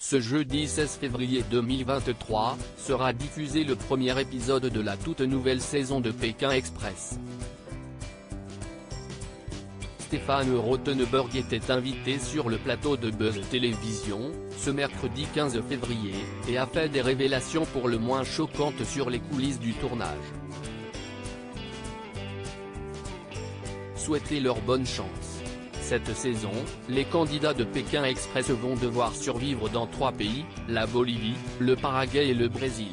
Ce jeudi 16 février 2023, sera diffusé le premier épisode de la toute nouvelle saison de Pékin Express. Stéphane Rothenberg était invité sur le plateau de Buzz Télévision, ce mercredi 15 février, et a fait des révélations pour le moins choquantes sur les coulisses du tournage. Souhaitez leur bonne chance. Cette saison, les candidats de Pékin Express vont devoir survivre dans 3 pays, la Bolivie, le Paraguay et le Brésil.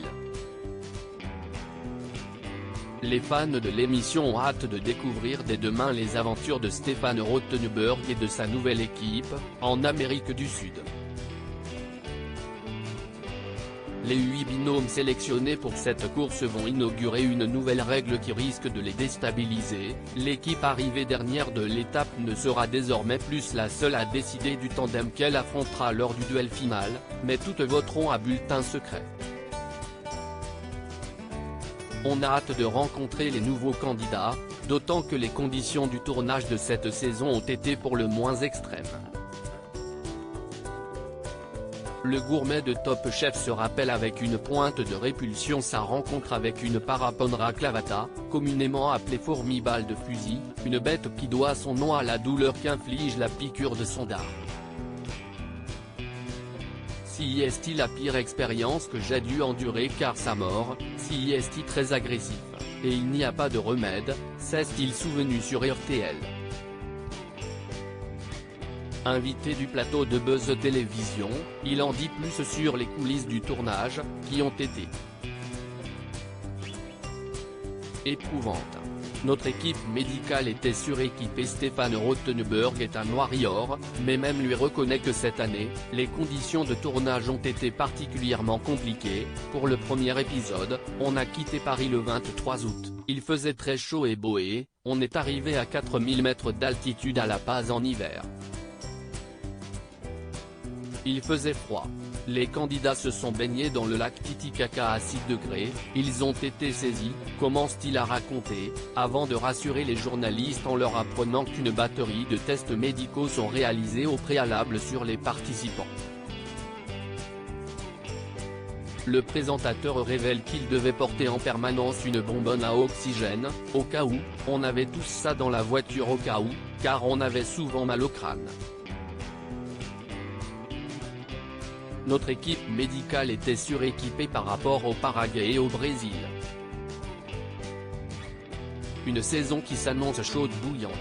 Les fans de l'émission ont hâte de découvrir dès demain les aventures de Stéphane Rothenberg et de sa nouvelle équipe, en Amérique du Sud. Les 8 binômes sélectionnés pour cette course vont inaugurer une nouvelle règle qui risque de les déstabiliser. L'équipe arrivée dernière de l'étape ne sera désormais plus la seule à décider du tandem qu'elle affrontera lors du duel final, mais toutes voteront à bulletin secret. On a hâte de rencontrer les nouveaux candidats, d'autant que les conditions du tournage de cette saison ont été pour le moins extrêmes. Le gourmet de Top Chef se rappelle avec une pointe de répulsion sa rencontre avec une Parapondra clavata, communément appelée fourmi-balle de fusil, une bête qui doit son nom à la douleur qu'inflige la piqûre de son dard. Si est la pire expérience que j'ai dû endurer car sa mort, si est très agressif, et il n'y a pas de remède, s'est-il souvenu sur RTL. Invité du plateau de Buzz Télévision, il en dit plus sur les coulisses du tournage, qui ont été éprouvantes. Notre équipe médicale était suréquipée. Stéphane Rothenberg est un warrior, mais même lui reconnaît que cette année, les conditions de tournage ont été particulièrement compliquées. Pour le premier épisode, on a quitté Paris le 23 août, il faisait très chaud et beau et, on est arrivé à 4000 mètres d'altitude à La Paz en hiver. Il faisait froid. Les candidats se sont baignés dans le lac Titicaca à 6 degrés, ils ont été saisis, commence-t-il à raconter, avant de rassurer les journalistes en leur apprenant qu'une batterie de tests médicaux sont réalisés au préalable sur les participants. Le présentateur révèle qu'il devait porter en permanence une bonbonne à oxygène, au cas où, on avait tous ça dans la voiture au cas où, car on avait souvent mal au crâne. Notre équipe médicale était suréquipée par rapport au Paraguay et au Brésil. Une saison qui s'annonce chaude bouillante.